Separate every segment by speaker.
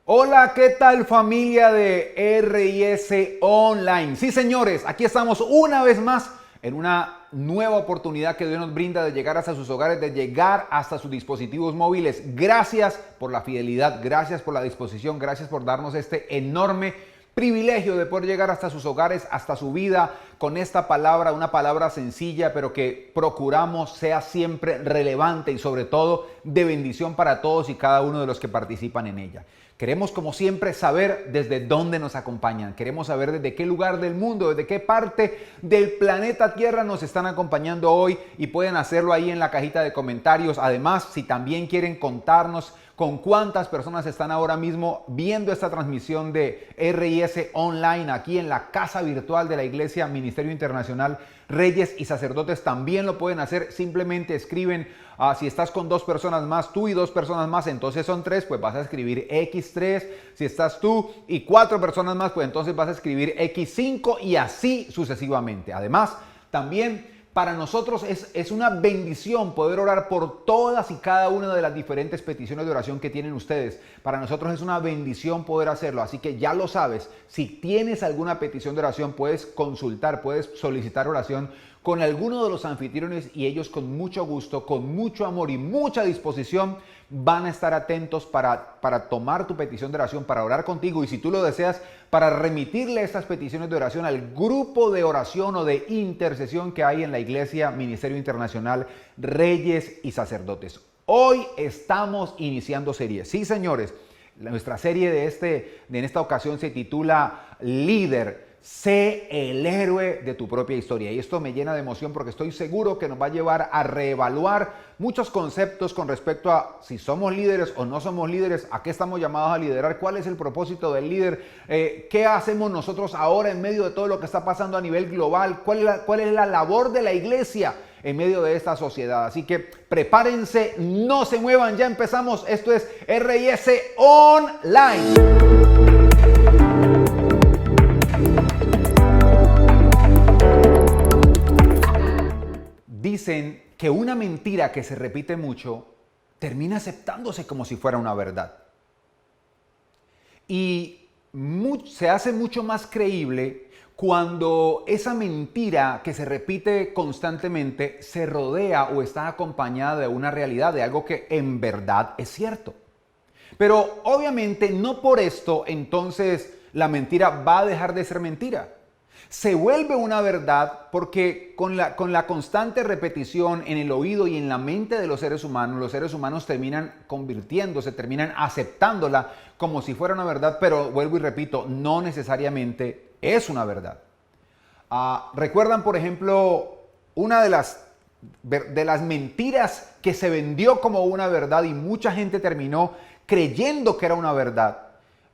Speaker 1: Hola, ¿qué tal familia de RIS Online? Sí, señores, aquí estamos una vez más en una nueva oportunidad que Dios nos brinda de llegar hasta sus hogares, de llegar hasta sus dispositivos móviles. Gracias por la fidelidad, gracias por la disposición, gracias por darnos este enorme privilegio de poder llegar hasta sus hogares, hasta su vida, con esta palabra, una palabra sencilla, pero que procuramos sea siempre relevante y sobre todo de bendición para todos y cada uno de los que participan en ella. Queremos, como siempre, saber desde dónde nos acompañan. Queremos saber desde qué lugar del mundo, desde qué parte del planeta Tierra nos están acompañando hoy y pueden hacerlo ahí en la cajita de comentarios. Además, si también quieren contarnos con cuántas personas están ahora mismo viendo esta transmisión de RIS Online aquí en la casa virtual de la Iglesia Ministerio Internacional Reyes y Sacerdotes, también lo pueden hacer. Simplemente escriben, si estás con 2 personas más, tú y 2 personas más, entonces son 3, pues vas a escribir X3. Si estás tú y 4 personas más, pues entonces vas a escribir X5 y así sucesivamente. Además, también para nosotros es una bendición poder orar por todas y cada una de las diferentes peticiones de oración que tienen ustedes. Para nosotros es una bendición poder hacerlo, así que ya lo sabes. Si tienes alguna petición de oración, puedes consultar, puedes solicitar oración con alguno de los anfitriones y ellos con mucho gusto, con mucho amor y mucha disposición van a estar atentos para tomar tu petición de oración, para orar contigo y si tú lo deseas, para remitirle estas peticiones de oración al grupo de oración o de intercesión que hay en la Iglesia Ministerio Internacional Reyes y Sacerdotes. Hoy estamos iniciando serie. Sí, señores, nuestra serie en esta ocasión se titula Líder. Sé el héroe de tu propia historia. Y esto me llena de emoción porque estoy seguro que nos va a llevar a reevaluar muchos conceptos con respecto a si somos líderes o no somos líderes, a qué estamos llamados a liderar, cuál es el propósito del líder, qué hacemos nosotros ahora en medio de todo lo que está pasando a nivel global, cuál es la labor de la iglesia en medio de esta sociedad. Así que prepárense, no se muevan, ya empezamos. Esto es RIS Online. Dicen que una mentira que se repite mucho termina aceptándose como si fuera una verdad. Y se hace mucho más creíble cuando esa mentira que se repite constantemente se rodea o está acompañada de una realidad, de algo que en verdad es cierto. Pero obviamente no por esto entonces la mentira va a dejar de ser mentira. Se vuelve una verdad porque con la constante repetición en el oído y en la mente de los seres humanos terminan convirtiéndose, terminan aceptándola como si fuera una verdad, pero vuelvo y repito, no necesariamente es una verdad. ¿Recuerdan, por ejemplo, una de las mentiras que se vendió como una verdad y mucha gente terminó creyendo que era una verdad?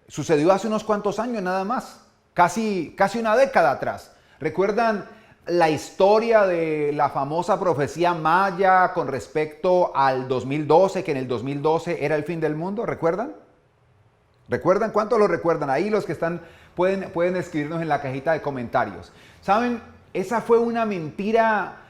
Speaker 1: Sucedió hace unos cuantos años nada más. Casi una década atrás. ¿Recuerdan la historia de la famosa profecía maya con respecto al 2012, que en el 2012 era el fin del mundo? ¿Recuerdan? ¿Recuerdan? ¿Cuántos lo recuerdan? Ahí los que están pueden escribirnos en la cajita de comentarios. ¿Saben? Esa fue una mentira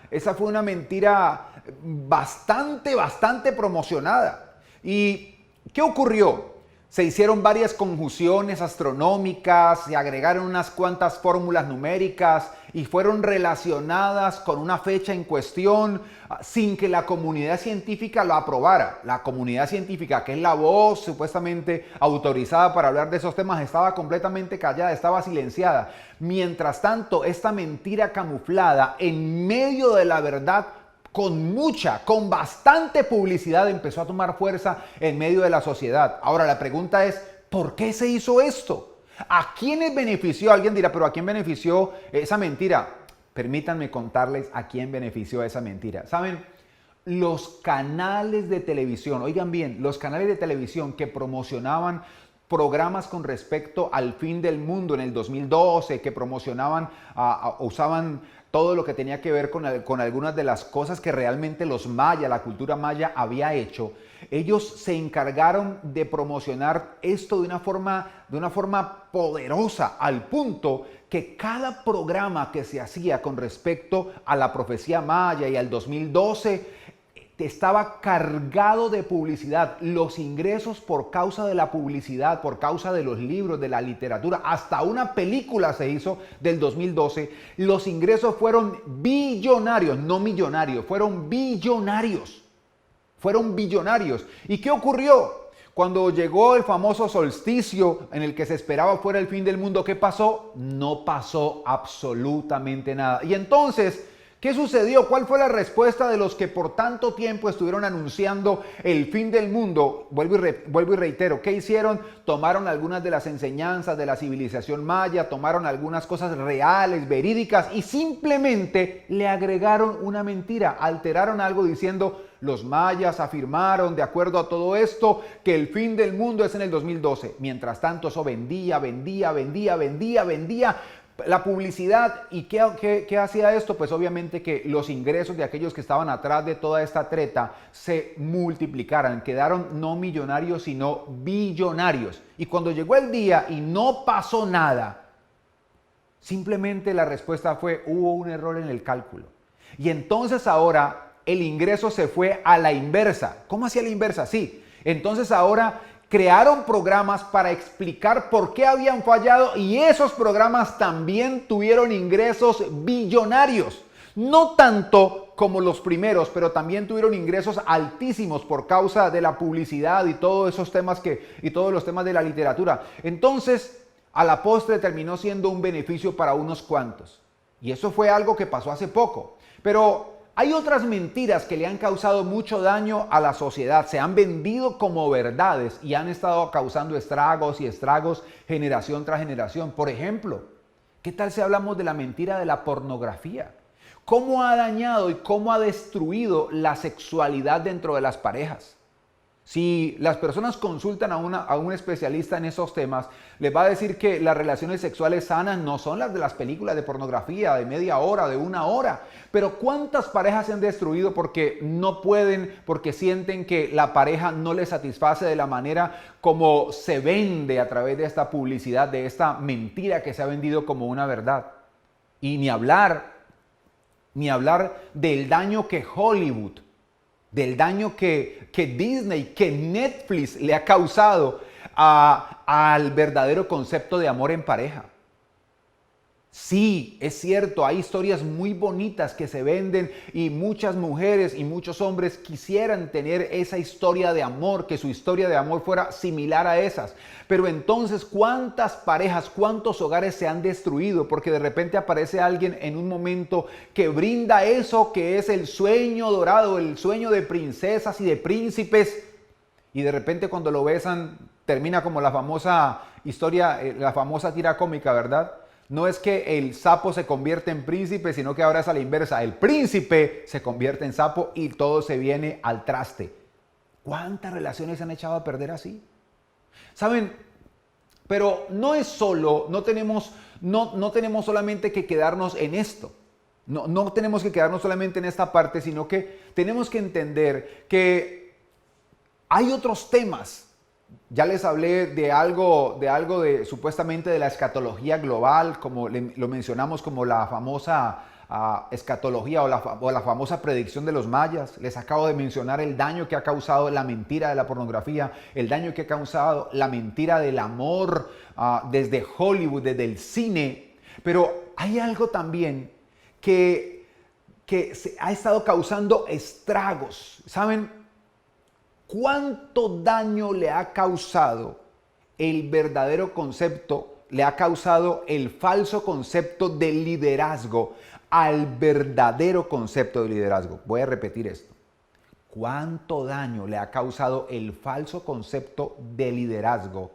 Speaker 1: bastante promocionada. ¿Y qué ocurrió? Se hicieron varias conjunciones astronómicas, se agregaron unas cuantas fórmulas numéricas y fueron relacionadas con una fecha en cuestión sin que la comunidad científica lo aprobara. La comunidad científica, que es la voz supuestamente autorizada para hablar de esos temas, estaba completamente callada, estaba silenciada. Mientras tanto, esta mentira camuflada en medio de la verdad, con bastante publicidad empezó a tomar fuerza en medio de la sociedad. Ahora la pregunta es, ¿por qué se hizo esto? ¿A quiénes benefició? Alguien dirá, pero ¿a quién benefició esa mentira? Permítanme contarles a quién benefició esa mentira. ¿Saben? Los canales de televisión, oigan bien, los canales de televisión que promocionaban programas con respecto al fin del mundo en el 2012, que promocionaban, usaban todo lo que tenía que ver con algunas de las cosas que realmente los mayas, la cultura maya había hecho. Ellos se encargaron de promocionar esto de una forma poderosa, al punto que cada programa que se hacía con respecto a la profecía maya y al 2012 estaba cargado de publicidad. Los ingresos por causa de la publicidad, por causa de los libros, de la literatura, hasta una película se hizo del 2012. Los ingresos fueron billonarios, no millonarios, fueron billonarios. Fueron billonarios. ¿Y qué ocurrió? Cuando llegó el famoso solsticio en el que se esperaba fuera el fin del mundo, ¿qué pasó? No pasó absolutamente nada. Y entonces, ¿qué sucedió? ¿Cuál fue la respuesta de los que por tanto tiempo estuvieron anunciando el fin del mundo? Vuelvo y reitero, ¿qué hicieron? Tomaron algunas de las enseñanzas de la civilización maya, tomaron algunas cosas reales, verídicas y simplemente le agregaron una mentira, alteraron algo diciendo: los mayas afirmaron, de acuerdo a todo esto, que el fin del mundo es en el 2012. Mientras tanto, eso vendía. La publicidad. ¿Y qué hacía esto? Pues obviamente que los ingresos de aquellos que estaban atrás de toda esta treta se multiplicaran. Quedaron no millonarios, sino billonarios. Y cuando llegó el día y no pasó nada, simplemente la respuesta fue: hubo un error en el cálculo. Y entonces ahora el ingreso se fue a la inversa. ¿Cómo hacía la inversa? Sí. Entonces ahora crearon programas para explicar por qué habían fallado y esos programas también tuvieron ingresos billonarios. No tanto como los primeros, pero también tuvieron ingresos altísimos por causa de la publicidad y todos esos temas y todos los temas de la literatura. Entonces, a la postre terminó siendo un beneficio para unos cuantos. Y eso fue algo que pasó hace poco. Pero hay otras mentiras que le han causado mucho daño a la sociedad. Se han vendido como verdades y han estado causando estragos y estragos generación tras generación. Por ejemplo, ¿qué tal si hablamos de la mentira de la pornografía? ¿Cómo ha dañado y cómo ha destruido la sexualidad dentro de las parejas? Si las personas consultan a un especialista en esos temas, les va a decir que las relaciones sexuales sanas no son las de las películas de pornografía de media hora, de una hora. Pero ¿cuántas parejas se han destruido porque no pueden, porque sienten que la pareja no les satisface de la manera como se vende a través de esta publicidad, de esta mentira que se ha vendido como una verdad? Y ni hablar del daño que Hollywood, del daño que Disney, que Netflix le ha causado al verdadero concepto de amor en pareja. Sí, es cierto, hay historias muy bonitas que se venden y muchas mujeres y muchos hombres quisieran tener esa historia de amor, que su historia de amor fuera similar a esas. Pero entonces, ¿cuántas parejas, cuántos hogares se han destruido? Porque de repente aparece alguien en un momento que brinda eso que es el sueño dorado, el sueño de princesas y de príncipes. Y de repente cuando lo besan, termina como la famosa historia, la famosa tira cómica, ¿verdad? No es que el sapo se convierte en príncipe, sino que ahora es a la inversa. El príncipe se convierte en sapo y todo se viene al traste. ¿Cuántas relaciones se han echado a perder así? ¿Saben? Pero no es solo, no tenemos solamente que quedarnos en esto. No tenemos que quedarnos solamente en esta parte, sino que tenemos que entender que hay otros temas. Ya les hablé de algo de supuestamente de la escatología global, como lo mencionamos como la famosa escatología o la famosa predicción de los mayas. Les acabo de mencionar el daño que ha causado la mentira de la pornografía, el daño que ha causado la mentira del amor desde Hollywood, desde el cine. Pero hay algo también que se ha estado causando estragos. ¿Saben? ¿Cuánto daño le ha causado el verdadero concepto, le ha causado el falso concepto de liderazgo al verdadero concepto de liderazgo? Voy a repetir esto. ¿Cuánto daño le ha causado el falso concepto de liderazgo,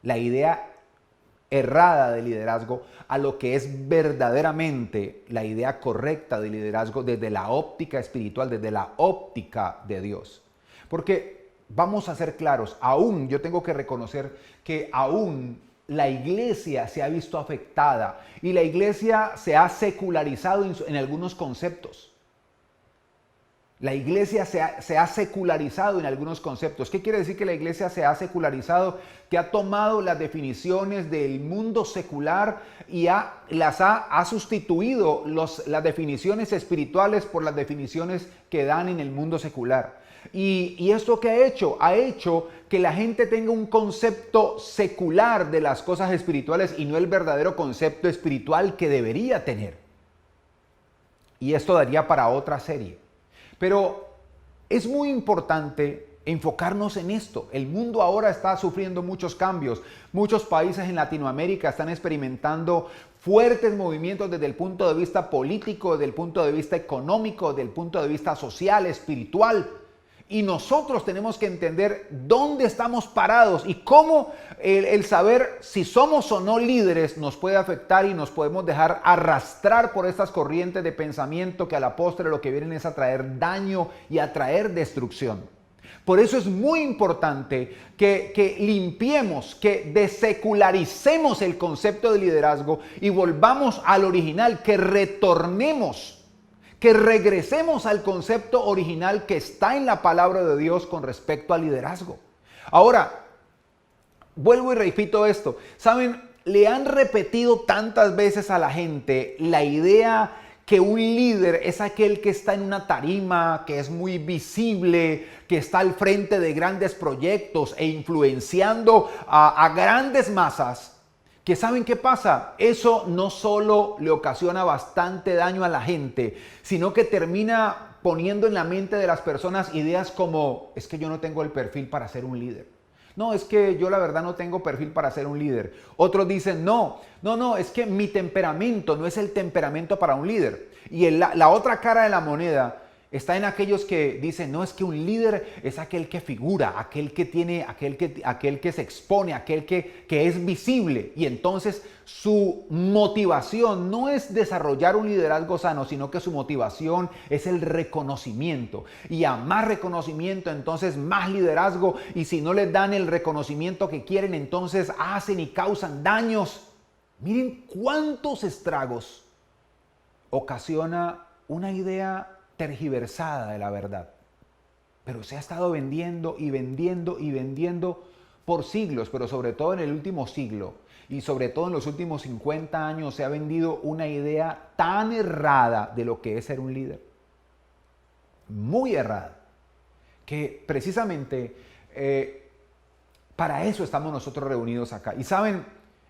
Speaker 1: la idea errada de liderazgo, a lo que es verdaderamente la idea correcta de liderazgo desde la óptica espiritual, desde la óptica de Dios? Porque vamos a ser claros, aún yo tengo que reconocer que aún la iglesia se ha visto afectada y la iglesia se ha secularizado en algunos conceptos. La iglesia se ha secularizado en algunos conceptos. ¿Qué quiere decir que la iglesia se ha secularizado? Que ha tomado las definiciones del mundo secular y ha sustituido las definiciones espirituales por las definiciones que dan en el mundo secular. ¿Y esto qué ha hecho? Ha hecho que la gente tenga un concepto secular de las cosas espirituales y no el verdadero concepto espiritual que debería tener. Y esto daría para otra serie. Pero es muy importante enfocarnos en esto. El mundo ahora está sufriendo muchos cambios. Muchos países en Latinoamérica están experimentando fuertes movimientos desde el punto de vista político, desde el punto de vista económico, desde el punto de vista social, espiritual. Y nosotros tenemos que entender dónde estamos parados y cómo el saber si somos o no líderes nos puede afectar y nos podemos dejar arrastrar por estas corrientes de pensamiento que a la postre lo que vienen es a traer daño y a traer destrucción. Por eso es muy importante que limpiemos, que desecularicemos el concepto de liderazgo y volvamos al original, que retornemos, que regresemos al concepto original que está en la palabra de Dios con respecto al liderazgo. Ahora, vuelvo y repito esto. ¿Saben? Le han repetido tantas veces a la gente la idea que un líder es aquel que está en una tarima, que es muy visible, que está al frente de grandes proyectos e influenciando a grandes masas. Que ¿saben qué pasa? Eso no solo le ocasiona bastante daño a la gente, sino que termina poniendo en la mente de las personas ideas como, es que yo no tengo el perfil para ser un líder. No, es que yo la verdad no tengo perfil para ser un líder. Otros dicen, no, es que mi temperamento no es el temperamento para un líder. Y la otra cara de la moneda está en aquellos que dicen, no, es que un líder es aquel que figura, aquel que se expone, aquel que es visible. Y entonces su motivación no es desarrollar un liderazgo sano, sino que su motivación es el reconocimiento. Y a más reconocimiento, entonces más liderazgo. Y si no les dan el reconocimiento que quieren, entonces hacen y causan daños. Miren cuántos estragos ocasiona una idea tergiversada de la verdad, pero se ha estado vendiendo y vendiendo y vendiendo por siglos, pero sobre todo en el último siglo y sobre todo en los últimos 50 años se ha vendido una idea tan errada de lo que es ser un líder, muy errada, que precisamente para eso estamos nosotros reunidos acá. Y saben,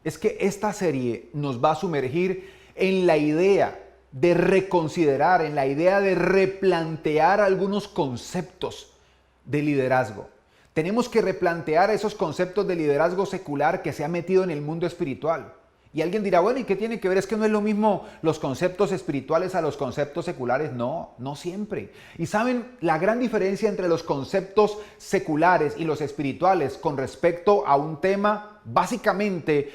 Speaker 1: es que esta serie nos va a sumergir en la idea de reconsiderar, en la idea de replantear algunos conceptos de liderazgo. Tenemos que replantear esos conceptos de liderazgo secular que se ha metido en el mundo espiritual. Y alguien dirá, bueno, ¿y qué tiene que ver? ¿Es que no es lo mismo los conceptos espirituales a los conceptos seculares? No, no siempre. Y saben, la gran diferencia entre los conceptos seculares y los espirituales con respecto a un tema básicamente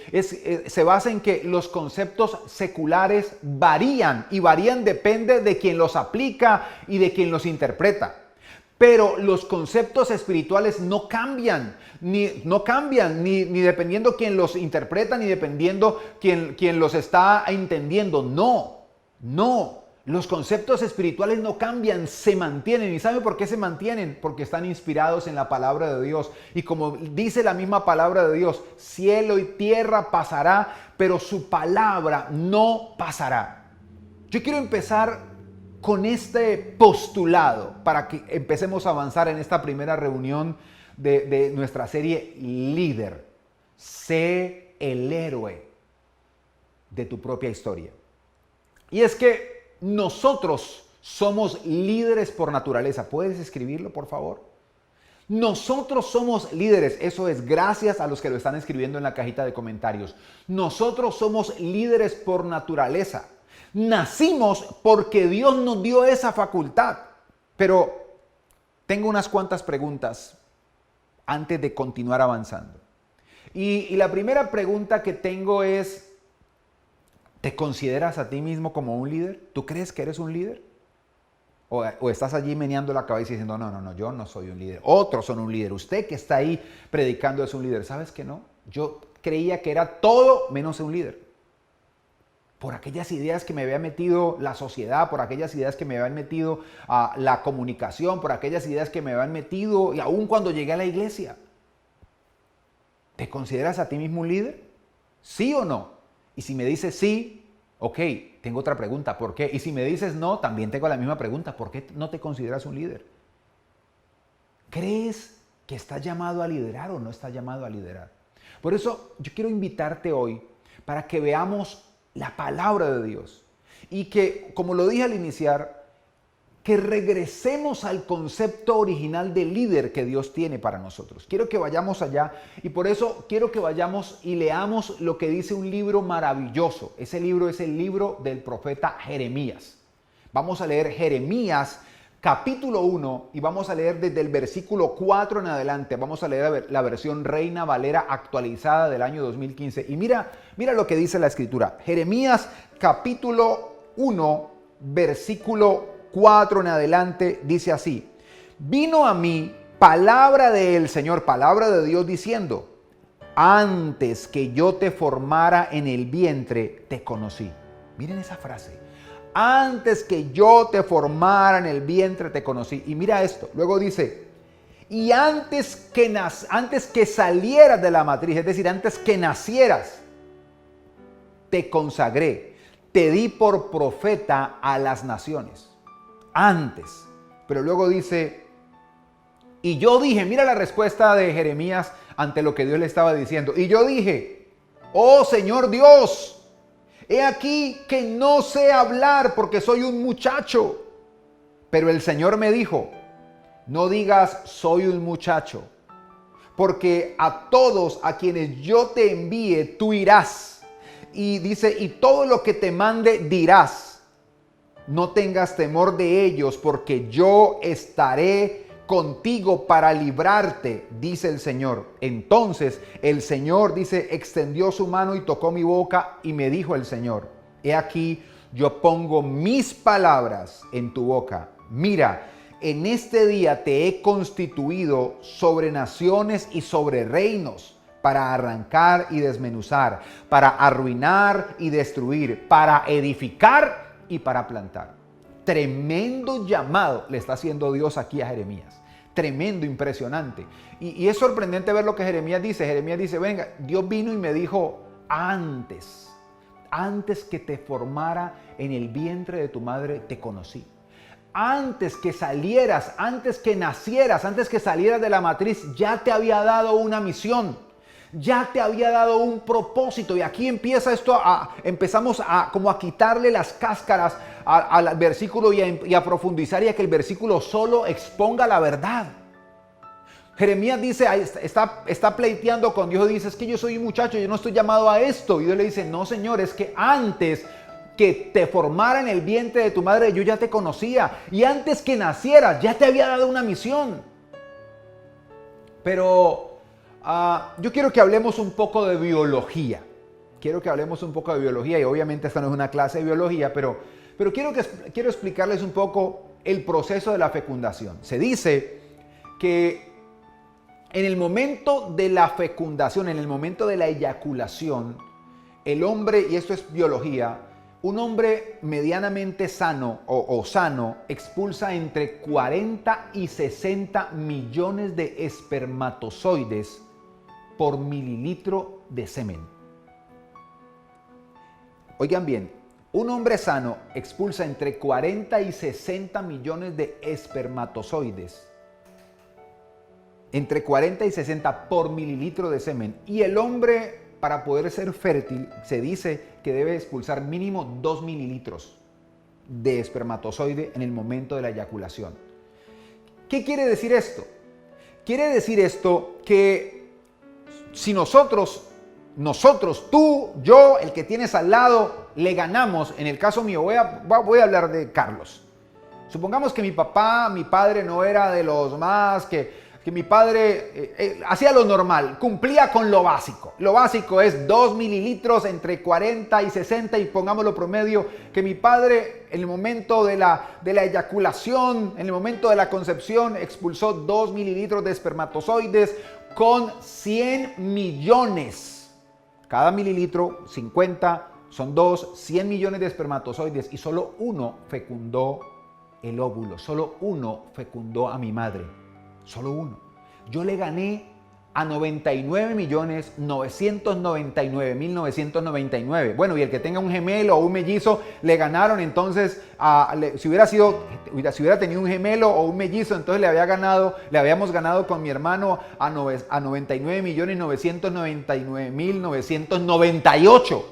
Speaker 1: se basa en que los conceptos seculares varían y varían depende de quien los aplica y de quien los interpreta. Pero los conceptos espirituales no cambian, ni dependiendo quién los interpreta, ni dependiendo quién los está entendiendo. No. Los conceptos espirituales no cambian, se mantienen. ¿Y sabe por qué se mantienen? Porque están inspirados en la palabra de Dios. Y como dice la misma palabra de Dios, cielo y tierra pasará, pero su palabra no pasará. Yo quiero empezar con este postulado para que empecemos a avanzar en esta primera reunión de nuestra serie Líder. Sé el héroe de tu propia historia. Y es que nosotros somos líderes por naturaleza. ¿Puedes escribirlo, por favor? Nosotros somos líderes. Eso es gracias a los que lo están escribiendo en la cajita de comentarios. Nosotros somos líderes por naturaleza. Nacimos porque Dios nos dio esa facultad. Pero tengo unas cuantas preguntas antes de continuar avanzando. Y la primera pregunta que tengo es, ¿te consideras a ti mismo como un líder? ¿Tú crees que eres un líder? ¿O estás allí meneando la cabeza y diciendo, no, yo no soy un líder. Otros son un líder. Usted que está ahí predicando es un líder. ¿Sabes que no? Yo creía que era todo menos un líder. por aquellas ideas que me había metido la sociedad, por aquellas ideas que me habían metido la comunicación, por aquellas ideas que me habían metido, y aún cuando llegué a la iglesia. ¿Te consideras a ti mismo un líder? ¿Sí o no? Y si me dices sí, ok, tengo otra pregunta, ¿por qué? Y si me dices no, también tengo la misma pregunta, ¿por qué no te consideras un líder? ¿Crees que estás llamado a liderar o no estás llamado a liderar? Por eso yo quiero invitarte hoy para que veamos la palabra de Dios y que, como lo dije al iniciar, que regresemos al concepto original de líder que Dios tiene para nosotros. Quiero que vayamos allá y por eso quiero que vayamos y leamos lo que dice un libro maravilloso. Ese libro es el libro del profeta Jeremías. Vamos a leer Jeremías capítulo 1 y vamos a leer desde el versículo 4 en adelante. Vamos a leer la versión Reina Valera actualizada del año 2015. Y mira lo que dice la escritura. Jeremías capítulo 1, versículo 4 en adelante, dice así: vino a mí palabra del Señor, palabra de Dios diciendo: antes que yo te formara en el vientre, te conocí. Miren esa frase. Antes que yo te formara en el vientre, te conocí. Y mira esto, luego dice: y antes que salieras de la matriz, es decir, antes que nacieras, te consagré, te di por profeta a las naciones. Antes. Pero luego dice: y yo dije, mira la respuesta de Jeremías ante lo que Dios le estaba diciendo. Y yo dije: oh Señor Dios, he aquí que no sé hablar porque soy un muchacho. Pero el Señor me dijo: no digas soy un muchacho, porque a todos a quienes yo te envíe tú irás. Y dice: y todo lo que te mande dirás. No tengas temor de ellos, porque yo estaré contigo para librarte, dice el Señor. Entonces el Señor, dice, extendió su mano y tocó mi boca, y me dijo el Señor: he aquí, yo pongo mis palabras en tu boca. Mira, en este día te he constituido sobre naciones y sobre reinos, para arrancar y desmenuzar, para arruinar y destruir, para edificar y para plantar. Tremendo llamado le está haciendo Dios aquí a Jeremías. Tremendo, impresionante. Y es sorprendente ver lo que Jeremías dice. Jeremías dice: venga, Dios vino y me dijo antes que te formara en el vientre de tu madre, te conocí. Antes que salieras, antes que nacieras, antes que salieras de la matriz, ya te había dado una misión. Ya te había dado un propósito. Y aquí empieza esto, empezamos como a quitarle las cáscaras al versículo y a profundizar, y a que el versículo solo exponga la verdad. Jeremías dice, está pleiteando con Dios y dice: es que yo soy un muchacho, yo no estoy llamado a esto. Y Dios le dice: no, Señor, es que antes que te formara en el vientre de tu madre, yo ya te conocía. Y antes que nacieras, ya te había dado una misión. Pero yo quiero que hablemos un poco de biología. Y obviamente esta no es una clase de biología, pero quiero explicarles un poco el proceso de la fecundación. Se dice que en el momento de la fecundación, en el momento de la eyaculación, el hombre, y esto es biología, un hombre medianamente sano o sano expulsa entre 40 y 60 millones de espermatozoides por mililitro de semen. Oigan bien, un hombre sano expulsa entre 40 y 60 millones de espermatozoides. Entre 40 y 60 por mililitro de semen. Y el hombre, para poder ser fértil, se dice que debe expulsar mínimo 2 mililitros de espermatozoide en el momento de la eyaculación. ¿Qué quiere decir esto? Quiere decir esto que si nosotros, tú, yo, el que tienes al lado, le ganamos, en el caso mío, voy a hablar de Carlos. Supongamos que mi padre no era de los más, que mi padre hacía lo normal, cumplía con lo básico. Lo básico es 2 mililitros entre 40 y 60, y pongámoslo promedio, que mi padre en el momento de la eyaculación, en el momento de la concepción, expulsó 2 mililitros de espermatozoides con 100 millones. Cada mililitro, 50 son dos, 100 millones de espermatozoides y solo uno fecundó el óvulo, solo uno fecundó a mi madre, solo uno. Yo le gané a 99.999.999. Bueno, y el que tenga un gemelo o un mellizo le ganaron, entonces, si hubiera tenido un gemelo o un mellizo, entonces le habíamos ganado con mi hermano a 99.999.998.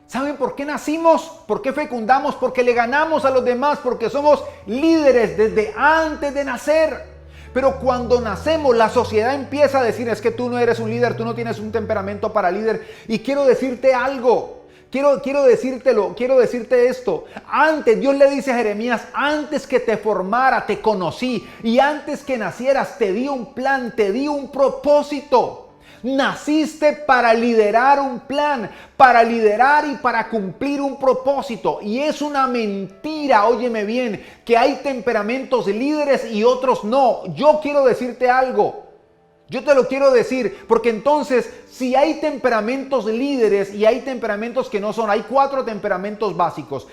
Speaker 1: ¿Saben por qué nacimos? ¿Por qué fecundamos? Porque le ganamos a los demás, porque somos líderes desde antes de nacer. Pero cuando nacemos, la sociedad empieza a decir, es que tú no eres un líder, tú no tienes un temperamento para líder. Y quiero decirte algo, quiero decirte esto. Antes, Dios le dice a Jeremías, antes que te formara, te conocí. Y antes que nacieras, te di un plan, te di un propósito. Naciste para liderar un plan, para liderar y para cumplir un propósito. Y es una mentira, óyeme bien, que hay temperamentos líderes y otros no. Yo quiero decirte algo. Yo te lo quiero decir, porque entonces, si hay temperamentos líderes y hay temperamentos que no son, hay 4 temperamentos básicos.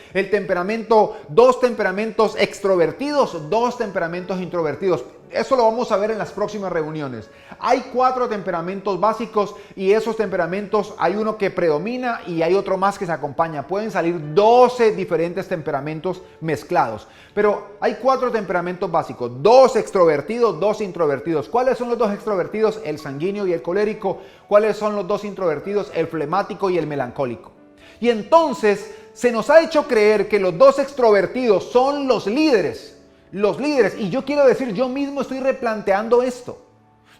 Speaker 1: Dos temperamentos extrovertidos, 2 temperamentos introvertidos. Eso lo vamos a ver en las próximas reuniones. Hay 4 temperamentos básicos y esos temperamentos hay uno que predomina y hay otro más que se acompaña. Pueden salir 12 diferentes temperamentos mezclados. Pero hay 4 temperamentos básicos, 2 extrovertidos, 2 introvertidos. ¿Cuáles son los 2 extrovertidos? El sanguíneo y el colérico. ¿Cuáles son los 2 introvertidos? El flemático y el melancólico. Y entonces se nos ha hecho creer que los 2 extrovertidos son los líderes. Y yo quiero decir, yo mismo estoy replanteando esto.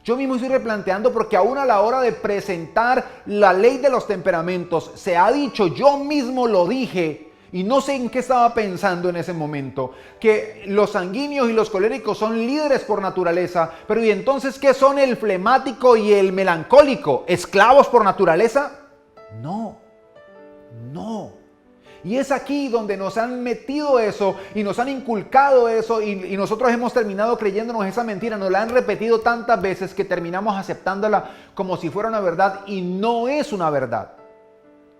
Speaker 1: Yo mismo estoy replanteando porque aún a la hora de presentar la ley de los temperamentos, se ha dicho, yo mismo lo dije, y no sé en qué estaba pensando en ese momento, que los sanguíneos y los coléricos son líderes por naturaleza, pero ¿y entonces qué son el flemático y el melancólico? ¿Esclavos por naturaleza? No. Y es aquí donde nos han metido eso y nos han inculcado eso y nosotros hemos terminado creyéndonos esa mentira. Nos la han repetido tantas veces que terminamos aceptándola como si fuera una verdad y no es una verdad.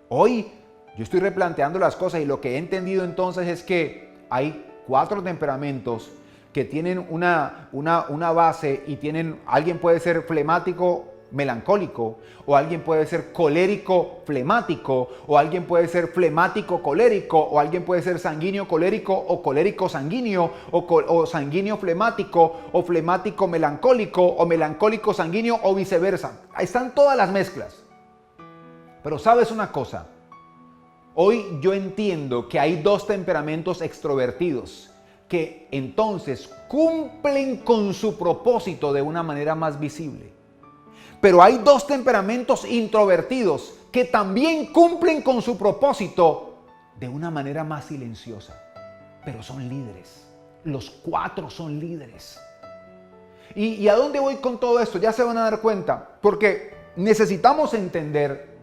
Speaker 1: Hoy yo estoy replanteando las cosas y lo que he entendido entonces es que hay 4 temperamentos que tienen una base y alguien puede ser flemático melancólico, o alguien puede ser colérico flemático, o alguien puede ser flemático colérico, o alguien puede ser sanguíneo colérico o colérico sanguíneo, o sanguíneo flemático o flemático melancólico o melancólico sanguíneo o viceversa. Ahí están todas las mezclas. Pero ¿sabes una cosa? Hoy yo entiendo que hay 2 temperamentos extrovertidos que entonces cumplen con su propósito de una manera más visible. Pero hay 2 temperamentos introvertidos que también cumplen con su propósito de una manera más silenciosa. Pero son líderes. Los 4 son líderes. ¿Y a dónde voy con todo esto? Ya se van a dar cuenta. Porque necesitamos entender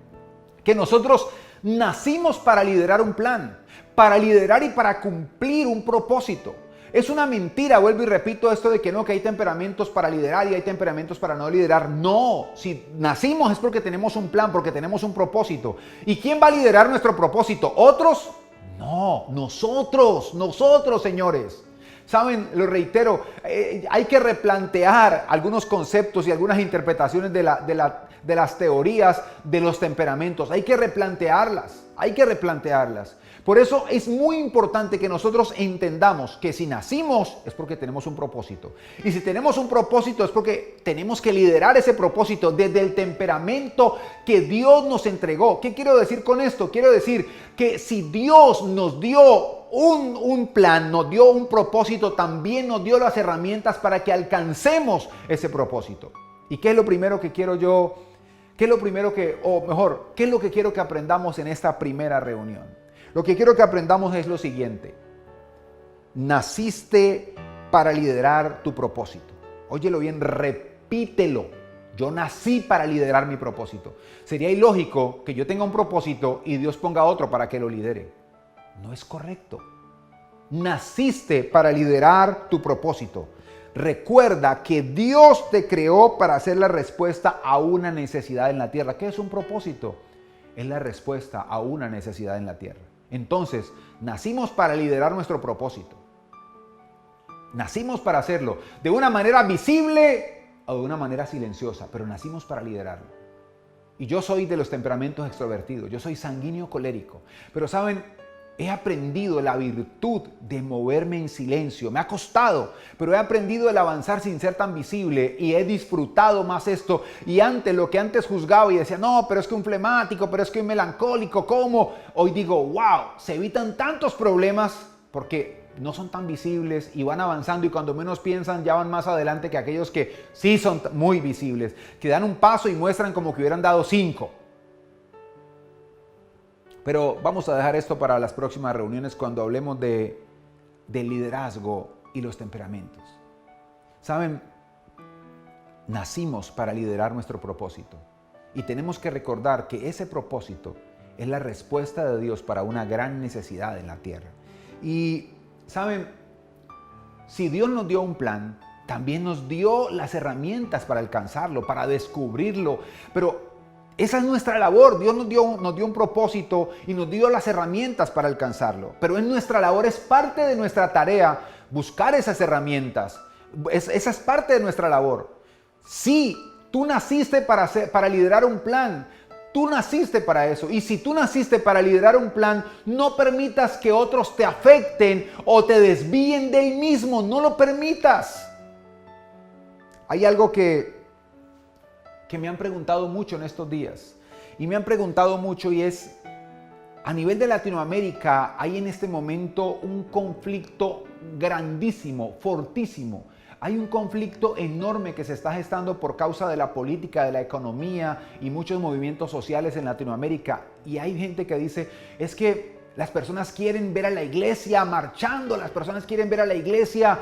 Speaker 1: que nosotros nacimos para liderar un plan, para liderar y para cumplir un propósito. Es una mentira, vuelvo y repito esto de que no, que hay temperamentos para liderar y hay temperamentos para no liderar. No, si nacimos es porque tenemos un plan, porque tenemos un propósito. ¿Y quién va a liderar nuestro propósito? ¿Otros? No, nosotros, señores. Saben, lo reitero, hay que replantear algunos conceptos y algunas interpretaciones de las teorías de los temperamentos. Hay que replantearlas. Por eso es muy importante que nosotros entendamos que si nacimos es porque tenemos un propósito. Y si tenemos un propósito es porque tenemos que liderar ese propósito desde el temperamento que Dios nos entregó. ¿Qué quiero decir con esto? Quiero decir que si Dios nos dio un plan, nos dio un propósito, también nos dio las herramientas para que alcancemos ese propósito. ¿Y qué es lo primero que quiero yo? ¿Qué es lo que quiero que aprendamos en esta primera reunión? Lo que quiero que aprendamos es lo siguiente. Naciste para liderar tu propósito. Óyelo bien, repítelo. Yo nací para liderar mi propósito. Sería ilógico que yo tenga un propósito y Dios ponga otro para que lo lidere. No es correcto. Naciste para liderar tu propósito. Recuerda que Dios te creó para hacer la respuesta a una necesidad en la tierra. ¿Qué es un propósito? es la respuesta a una necesidad en la tierra. Entonces, nacimos para liderar nuestro propósito. Nacimos para hacerlo de una manera visible o de una manera silenciosa, pero nacimos para liderarlo. Y yo soy de los temperamentos extrovertidos, yo soy sanguíneo colérico, pero ¿saben? He aprendido la virtud de moverme en silencio. Me ha costado, pero he aprendido el avanzar sin ser tan visible y he disfrutado más esto. Y antes, lo que antes juzgaba y decía, no, pero es que un flemático, pero es que un melancólico, ¿cómo? Hoy digo, wow, se evitan tantos problemas porque no son tan visibles y van avanzando y cuando menos piensan ya van más adelante que aquellos que sí son muy visibles, que dan un paso y muestran como que hubieran dado 5. Pero vamos a dejar esto para las próximas reuniones cuando hablemos de liderazgo y los temperamentos. ¿Saben? Nacimos para liderar nuestro propósito y tenemos que recordar que ese propósito es la respuesta de Dios para una gran necesidad en la tierra. Y, ¿saben? Si Dios nos dio un plan, también nos dio las herramientas para alcanzarlo, para descubrirlo, pero esa es nuestra labor. Dios nos dio un propósito y nos dio las herramientas para alcanzarlo. Pero es nuestra labor, es parte de nuestra tarea buscar esas herramientas. Esa es parte de nuestra labor. Sí, tú naciste para liderar un plan. Tú naciste para eso. Y si tú naciste para liderar un plan, no permitas que otros te afecten o te desvíen del mismo. No lo permitas. Hay algo que me han preguntado mucho en estos días. Y me han preguntado mucho y es, a nivel de Latinoamérica hay en este momento un conflicto grandísimo, fortísimo. Hay un conflicto enorme que se está gestando por causa de la política, de la economía y muchos movimientos sociales en Latinoamérica. Y hay gente que dice, es que las personas quieren ver a la iglesia marchando, las personas quieren ver a la iglesia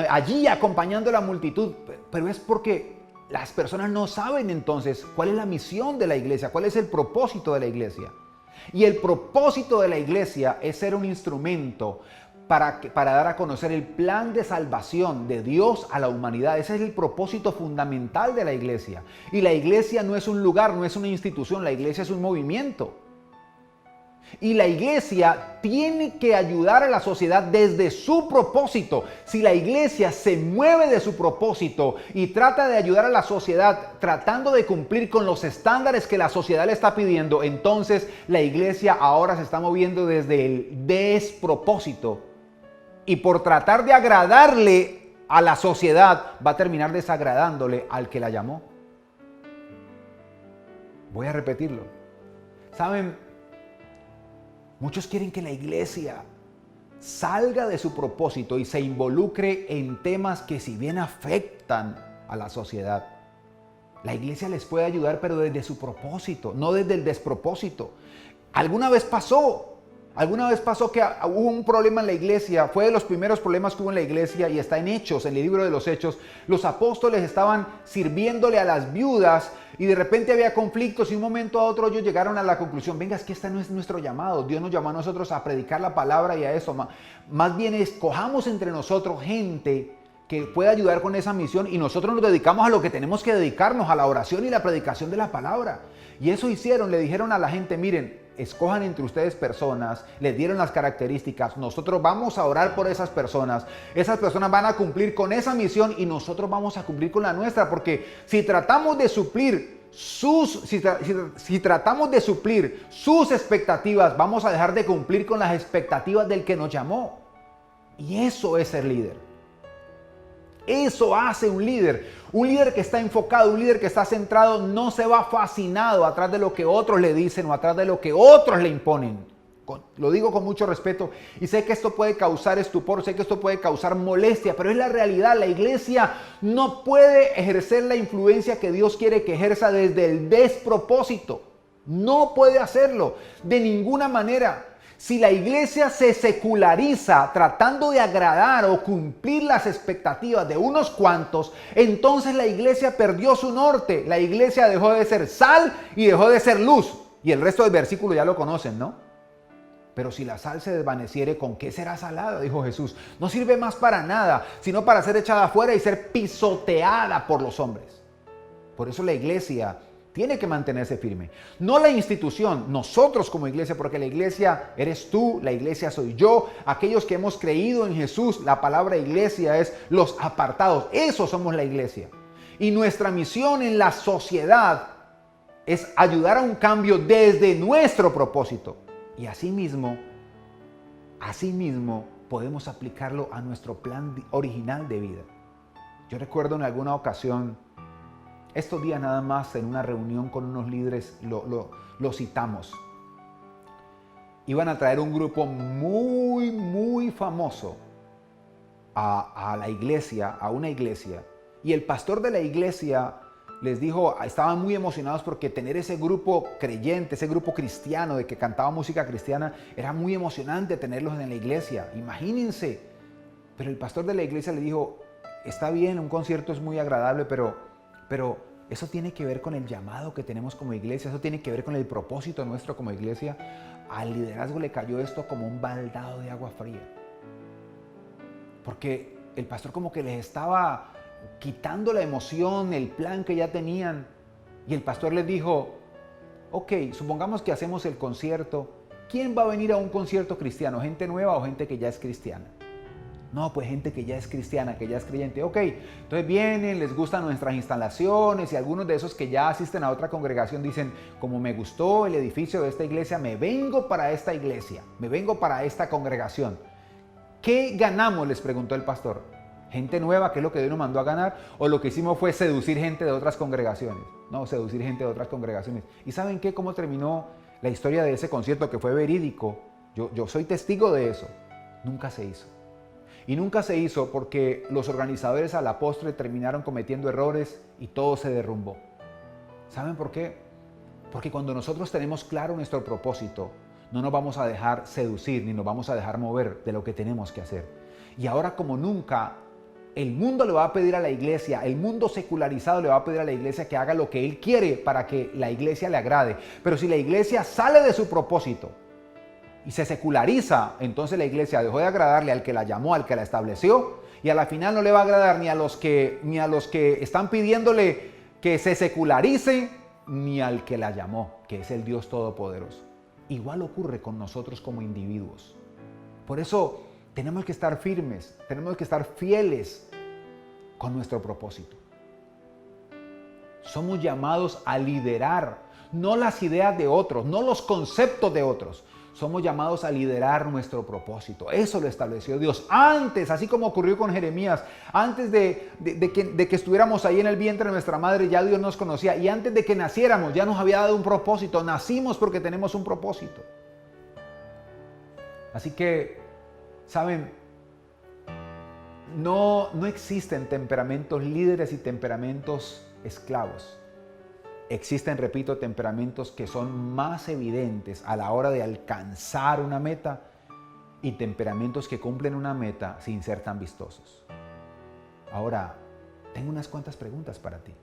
Speaker 1: allí acompañando a la multitud. Pero es porque las personas no saben entonces cuál es la misión de la iglesia, cuál es el propósito de la iglesia. Y el propósito de la iglesia es ser un instrumento para dar a conocer el plan de salvación de Dios a la humanidad. Ese es el propósito fundamental de la iglesia. Y la iglesia no es un lugar, no es una institución, la iglesia es un movimiento. Y la iglesia tiene que ayudar a la sociedad desde su propósito. Si la iglesia se mueve de su propósito y trata de ayudar a la sociedad tratando de cumplir con los estándares que la sociedad le está pidiendo, entonces la iglesia ahora se está moviendo desde el despropósito. Y por tratar de agradarle a la sociedad, va a terminar desagradándole al que la llamó. Voy a repetirlo. ¿Saben? Muchos quieren que la iglesia salga de su propósito y se involucre en temas que si bien afectan a la sociedad, la iglesia les puede ayudar, pero desde su propósito, no desde el despropósito. Alguna vez pasó que hubo un problema en la iglesia, fue de los primeros problemas que hubo en la iglesia y está en Hechos, en el libro de los Hechos. Los apóstoles estaban sirviéndole a las viudas y de repente había conflictos y de un momento a otro ellos llegaron a la conclusión, venga, es que este no es nuestro llamado, Dios nos llamó a nosotros a predicar la palabra y a eso. Más bien escojamos entre nosotros gente que pueda ayudar con esa misión y nosotros nos dedicamos a lo que tenemos que dedicarnos, a la oración y la predicación de la palabra. Y eso hicieron, le dijeron a la gente, miren, escojan entre ustedes personas, les dieron las características, nosotros vamos a orar por esas personas van a cumplir con esa misión y nosotros vamos a cumplir con la nuestra, porque si tratamos de suplir si tratamos de suplir sus expectativas, vamos a dejar de cumplir con las expectativas del que nos llamó. Y eso es ser líder. Eso hace un líder que está enfocado, un líder que está centrado, no se va fascinado atrás de lo que otros le dicen o atrás de lo que otros le imponen. Lo digo con mucho respeto y sé que esto puede causar estupor, sé que esto puede causar molestia, pero es la realidad. La iglesia no puede ejercer la influencia que Dios quiere que ejerza desde el despropósito. No puede hacerlo de ninguna manera. Si la iglesia se seculariza tratando de agradar o cumplir las expectativas de unos cuantos, entonces la iglesia perdió su norte. La iglesia dejó de ser sal y dejó de ser luz. Y el resto del versículo ya lo conocen, ¿no? Pero si la sal se desvaneciere, ¿con qué será salada? Dijo Jesús. No sirve más para nada, sino para ser echada afuera y ser pisoteada por los hombres. Por eso la iglesia tiene que mantenerse firme. No la institución, nosotros como iglesia, porque la iglesia eres tú, la iglesia soy yo, aquellos que hemos creído en Jesús. La palabra iglesia es los apartados, esos somos la iglesia. Y nuestra misión en la sociedad es ayudar a un cambio desde nuestro propósito. Y asimismo podemos aplicarlo a nuestro plan original de vida. Yo recuerdo en alguna ocasión, estos días nada más, en una reunión con unos líderes, lo citamos. Iban a traer un grupo muy famoso a la iglesia, a una iglesia. Y el pastor de la iglesia les dijo, estaban muy emocionados porque tener ese grupo creyente, ese grupo cristiano de que cantaba música cristiana, era muy emocionante tenerlos en la iglesia. Imagínense. Pero el pastor de la iglesia le dijo, está bien, un concierto es muy agradable, pero eso tiene que ver con el llamado que tenemos como iglesia, eso tiene que ver con el propósito nuestro como iglesia. Al liderazgo le cayó esto como un baldado de agua fría. Porque el pastor como que les estaba quitando la emoción, el plan que ya tenían. Y el pastor les dijo, ok, supongamos que hacemos el concierto. ¿Quién va a venir a un concierto cristiano? ¿Gente nueva o gente que ya es cristiana? No, pues gente que ya es cristiana, que ya es creyente. Ok, entonces vienen, les gustan nuestras instalaciones y algunos de esos que ya asisten a otra congregación dicen, como me gustó el edificio de esta iglesia, me vengo para esta iglesia, me vengo para esta congregación. ¿Qué ganamos?, les preguntó el pastor. ¿Gente nueva, que es lo que Dios nos mandó a ganar? ¿O lo que hicimos fue seducir gente de otras congregaciones? No, seducir gente de otras congregaciones. ¿Y saben qué? ¿Cómo terminó la historia de ese concierto que fue verídico? Yo soy testigo de eso. Nunca se hizo. Y nunca se hizo porque los organizadores a la postre terminaron cometiendo errores y todo se derrumbó. ¿Saben por qué? Porque cuando nosotros tenemos claro nuestro propósito, no nos vamos a dejar seducir ni nos vamos a dejar mover de lo que tenemos que hacer. Y ahora como nunca, el mundo le va a pedir a la iglesia, el mundo secularizado le va a pedir a la iglesia que haga lo que él quiere para que la iglesia le agrade. Pero si la iglesia sale de su propósito y se seculariza, entonces la iglesia dejó de agradarle al que la llamó, al que la estableció, y a la final no le va a agradar ni a los que están pidiéndole que se secularice, ni al que la llamó, que es el Dios Todopoderoso. Igual ocurre con nosotros como individuos. Por eso tenemos que estar firmes, tenemos que estar fieles con nuestro propósito. Somos llamados a liderar, no las ideas de otros, no los conceptos de otros. Somos llamados a liderar nuestro propósito. Eso lo estableció Dios antes, así como ocurrió con Jeremías. Antes de que estuviéramos ahí en el vientre de nuestra madre, ya Dios nos conocía. Y antes de que naciéramos, ya nos había dado un propósito. Nacimos porque tenemos un propósito. Así que, ¿saben? No existen temperamentos líderes y temperamentos esclavos. Existen, repito, temperamentos que son más evidentes a la hora de alcanzar una meta y temperamentos que cumplen una meta sin ser tan vistosos. Ahora, tengo unas cuantas preguntas para ti.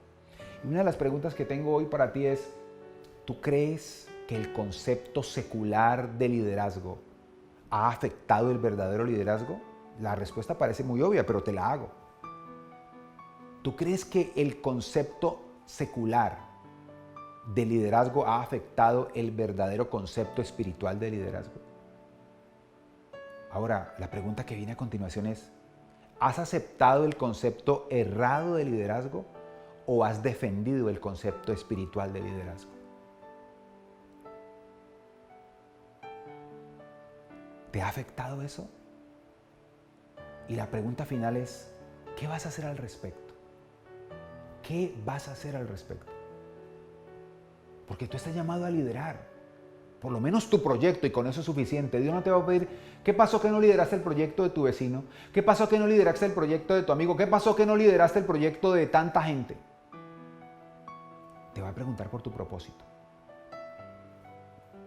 Speaker 1: Y una de las preguntas que tengo hoy para ti es, ¿tú crees que el concepto secular de liderazgo ha afectado el verdadero liderazgo? La respuesta parece muy obvia, pero te la hago. ¿Tú crees que el concepto secular de liderazgo ha afectado el verdadero concepto espiritual de liderazgo? Ahora, la pregunta que viene a continuación es, ¿has aceptado el concepto errado de liderazgo o has defendido el concepto espiritual de liderazgo? ¿Te ha afectado eso? Y la pregunta final es, ¿qué vas a hacer al respecto? ¿Qué vas a hacer al respecto? Porque tú estás llamado a liderar, por lo menos tu proyecto, y con eso es suficiente. Dios no te va a pedir, ¿qué pasó que no lideraste el proyecto de tu vecino? ¿Qué pasó que no lideraste el proyecto de tu amigo? ¿Qué pasó que no lideraste el proyecto de tanta gente? Te va a preguntar por tu propósito.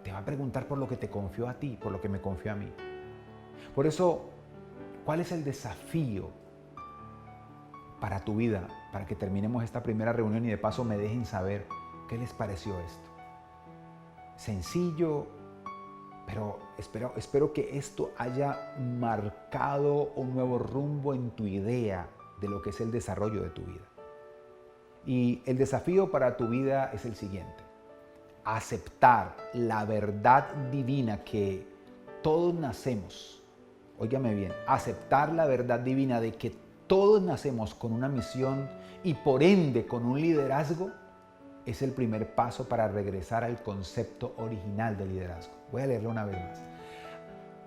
Speaker 1: Te va a preguntar por lo que te confió a ti, por lo que me confió a mí. Por eso, ¿cuál es el desafío para tu vida? Para que terminemos esta primera reunión y de paso me dejen saber qué les pareció esto. Sencillo, pero espero que esto haya marcado un nuevo rumbo en tu idea de lo que es el desarrollo de tu vida. Y el desafío para tu vida es el siguiente: aceptar la verdad divina que todos nacemos. Óigame bien, aceptar la verdad divina de que todos nacemos con una misión y por ende con un liderazgo es el primer paso para regresar al concepto original de liderazgo. Voy a leerlo una vez más.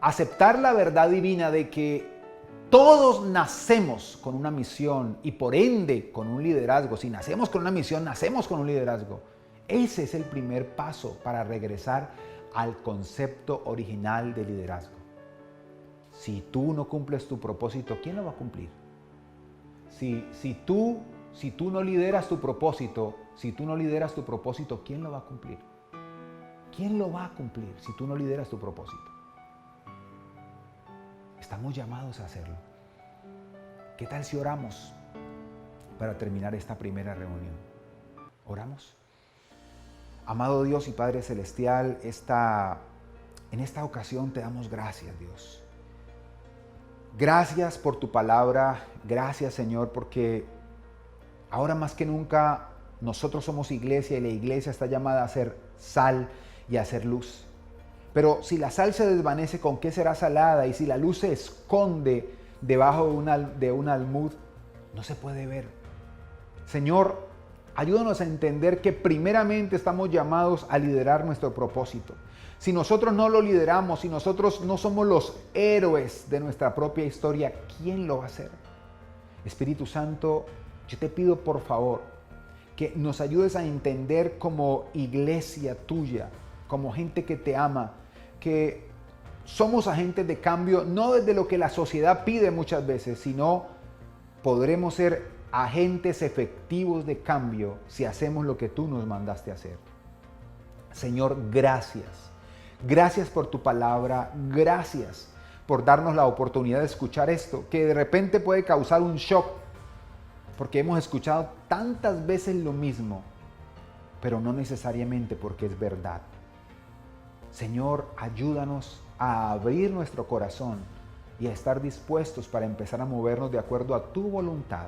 Speaker 1: Aceptar la verdad divina de que todos nacemos con una misión y por ende con un liderazgo. Si nacemos con una misión, nacemos con un liderazgo. Ese es el primer paso para regresar al concepto original de liderazgo. Si tú no cumples tu propósito, ¿quién lo va a cumplir? Si tú no lideras tu propósito, ¿quién lo va a cumplir? ¿Quién lo va a cumplir si tú no lideras tu propósito? Estamos llamados a hacerlo. ¿Qué tal si oramos para terminar esta primera reunión? ¿Oramos? Amado Dios y Padre Celestial, en esta ocasión te damos gracias, Dios. Gracias por tu palabra. Gracias, Señor, porque ahora más que nunca nosotros somos iglesia y la iglesia está llamada a ser sal y a ser luz. Pero si la sal se desvanece, ¿con qué será salada? Y si la luz se esconde debajo de un almud, no se puede ver. Señor, ayúdanos a entender que primeramente estamos llamados a liderar nuestro propósito. Si nosotros no lo lideramos, si nosotros no somos los héroes de nuestra propia historia, ¿quién lo va a hacer? Espíritu Santo, yo te pido por favor que nos ayudes a entender como iglesia tuya, como gente que te ama, que somos agentes de cambio, no desde lo que la sociedad pide muchas veces, sino podremos ser agentes efectivos de cambio si hacemos lo que tú nos mandaste hacer. Señor, gracias. Gracias por tu palabra, gracias por darnos la oportunidad de escuchar esto, que de repente puede causar un shock, porque hemos escuchado tantas veces lo mismo, pero no necesariamente porque es verdad. Señor, ayúdanos a abrir nuestro corazón y a estar dispuestos para empezar a movernos de acuerdo a tu voluntad,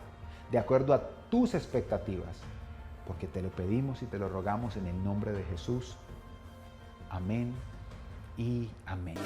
Speaker 1: de acuerdo a tus expectativas, porque te lo pedimos y te lo rogamos en el nombre de Jesús. Amén y amén.